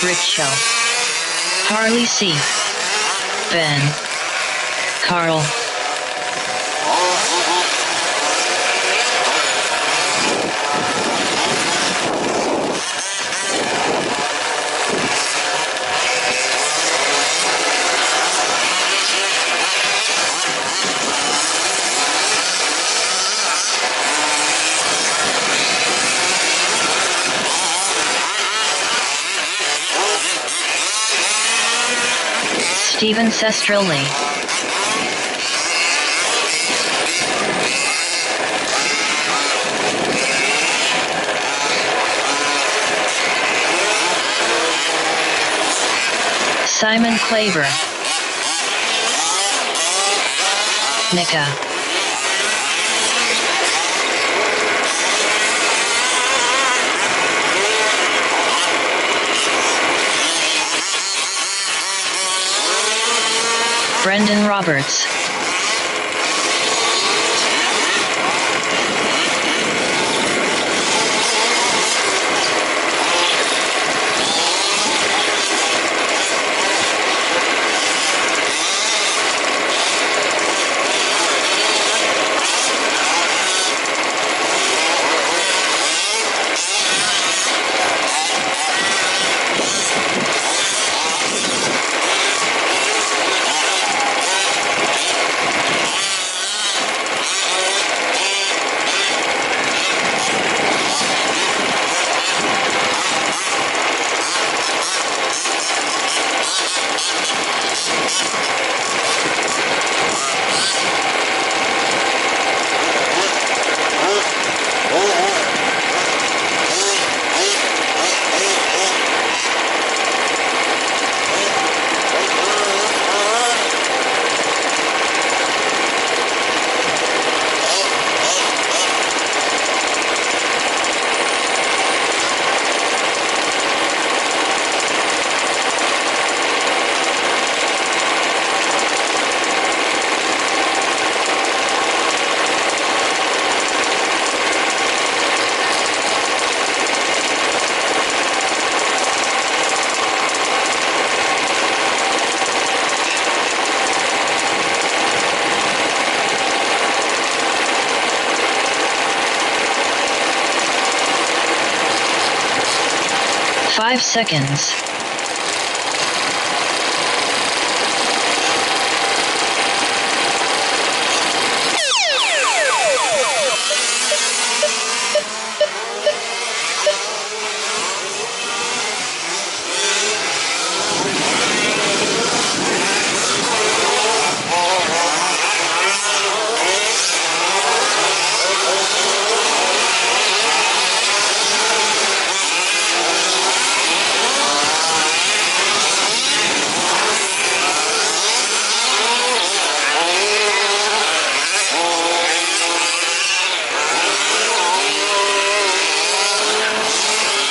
Richo, Harley C, Ben, Carl. Stephen Sestrelli, Simon Claver, Nika, Brendan Roberts, Five seconds.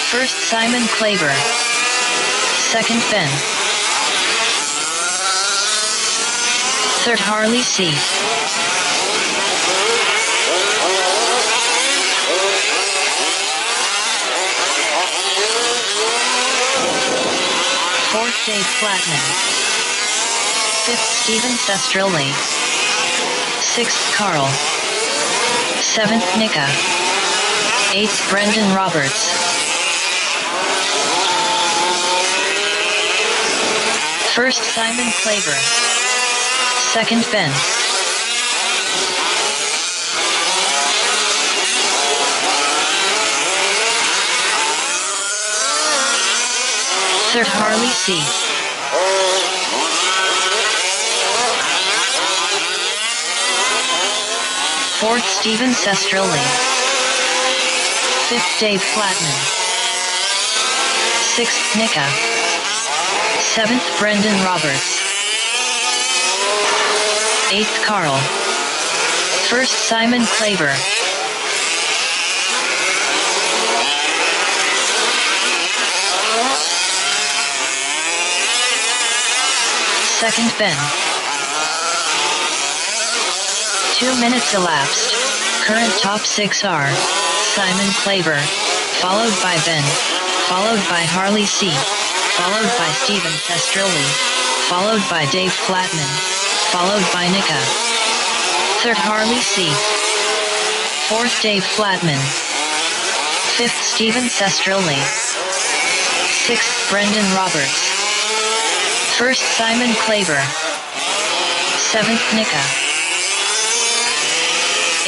First Simon Claver, second Ben, third Harley C, fourth Dave Flatman, fifth Stephen Sestrelli, sixth Carl, seventh Nika, eighth Brendan Roberts. First Simon Claver, second Ben, third Harley C, fourth Stephen Sestrelli, fifth Dave Flatman, sixth Nika, seventh Brendan Roberts, eighth Carl, first Simon Claver, second Ben. 2 minutes elapsed. Current top 6 are Simon Claver, followed by Ben, followed by Harley C, followed by Steven Sestrelli, followed by Dave Flatman, followed by Nika. Third, Harley C. Fourth, Dave Flatman. Fifth, Steven Sestrelli. Sixth, Brendan Roberts. First, Simon Claver. Seventh, Nika.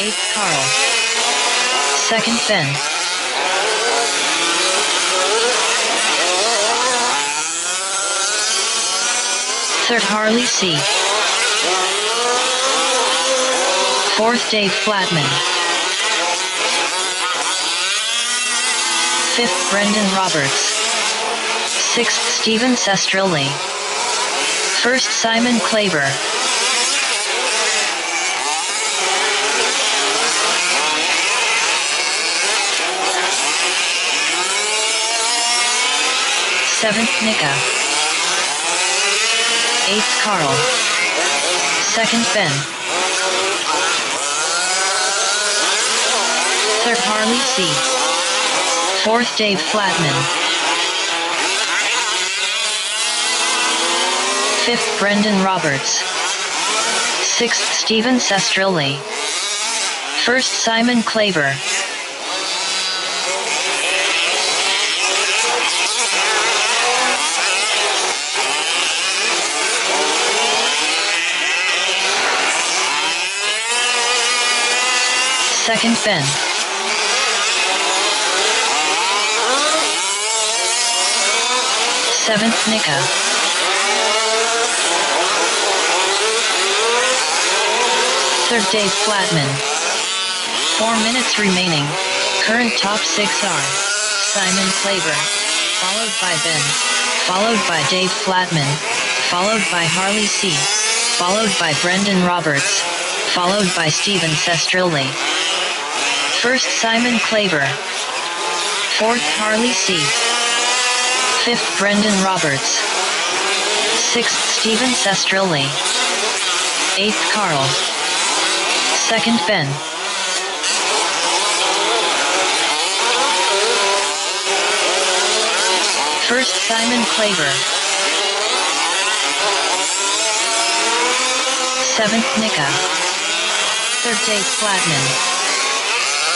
Eighth, Carl. Second, Ben. Third, Harley C. Fourth, Dave Flatman. Fifth, Brendan Roberts. Sixth, Steven Sestrelli. First, Simon Claver. Seventh, Nika. Eighth, Carl. Second, Ben. Third, Harley C. Fourth, Dave Flatman. Fifth, Brendan Roberts. Sixth, Steven Sestrelli. First, Simon Claver. Second, Ben. Seventh, Nika. Third, Dave Flatman. 4 minutes remaining. Current top 6 are Simon Claver, followed by Ben, followed by Dave Flatman, followed by Harley C, followed by Brendan Roberts, followed by Steven Sestrelli. First, Simon Claver. Fourth, Harley C. Fifth, Brendan Roberts. Sixth, Steven Sestrelli. Eighth, Carl. Second, Ben. First, Simon Claver. Seventh, Nika. Third, Dave Flatman.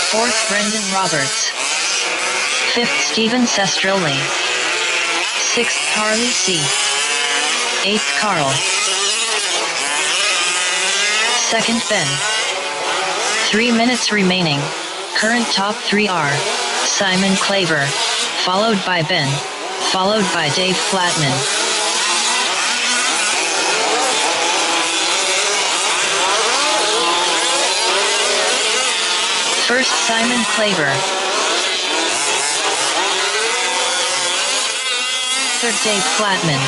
Fourth, Brendan Roberts. Fifth, Steven Sestrelli. Sixth, Harley C. Eighth, Carl. Second, Ben. 3 minutes remaining. Current top 3 are Simon Claver, followed by Ben, followed by Dave Flatman. First, Simon Claver. Third, Dave Flatman.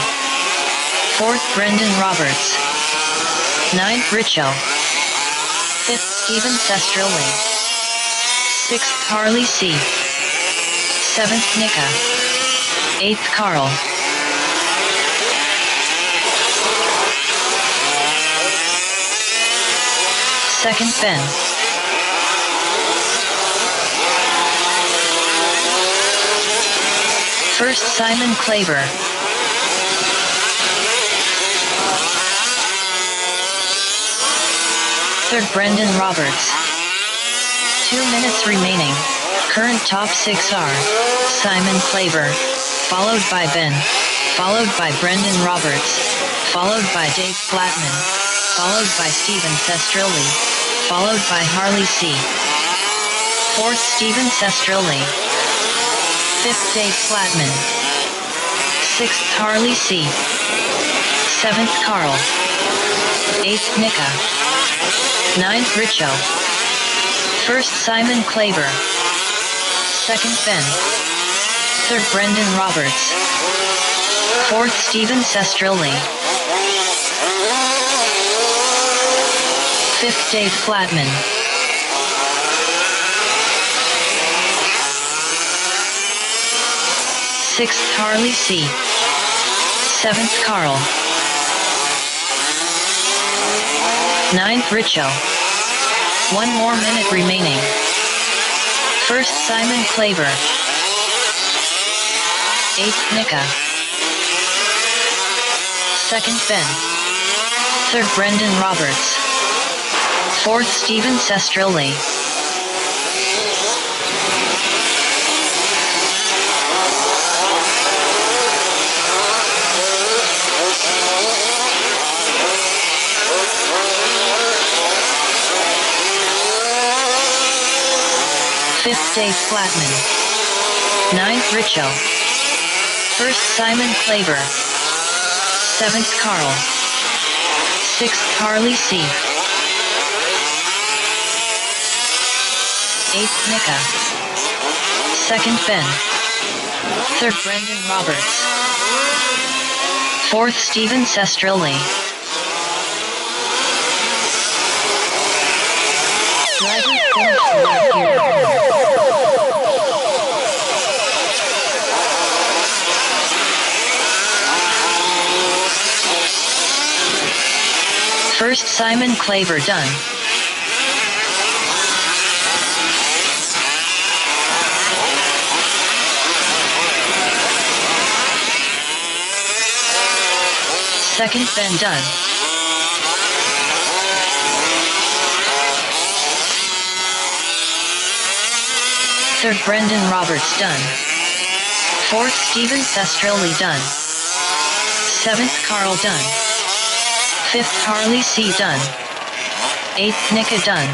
Fourth, Brendan Roberts. Ninth, Richo. Fifth, Steven Sestrelli. Sixth, Harley C. Seventh, Nika. Eighth, Carl. Second, Ben. First, Simon Claver. Third, Brendan Roberts. 2 minutes remaining. Current top 6 are Simon Claver, followed by Ben, followed by Brendan Roberts, followed by Dave Flatman, followed by Steven Sestrelli, followed by Harley C. Fourth, Steven Sestrelli. Fifth, Dave Flatman. Sixth, Harley C. Seventh, Carl. Eighth, Nika. Ninth, Richo. First, Simon Claver. Second, Ben. Third, Brendan Roberts. Fourth, Steven Sestrelli. Fifth, Dave Flatman. Sixth, Harley C. Seventh, Carl. Ninth, Richo. 1 more minute remaining. First, Simon Claver. Eighth, Nika. Second, Ben. Third, Brendan Roberts. Fourth, Stephen Sestrelli. Fifth, Dave Flatman. Ninth, Richo. First, Simon Claver. Seventh, Carl. Sixth, Carly C. Eighth, Nika. Second, Ben. Third, Brendan Roberts. Fourth, Stephen Sestrelli. Driver finished here. First, Simon Claver done. Second, Ben done. Third, Brendan Roberts done. Fourth, Stephen Sestrelli done. Seventh, Carl done. Fifth, Carly C done. Eighth, Nika done.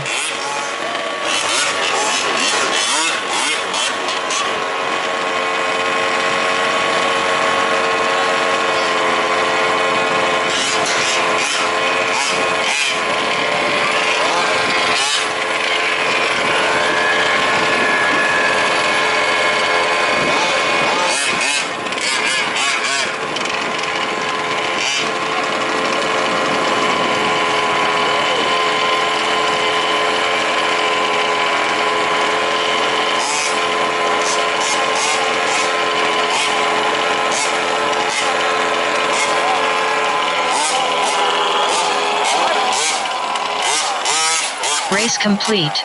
Race complete.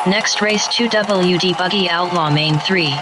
Next race 2WD Buggy Outlaw Main 3.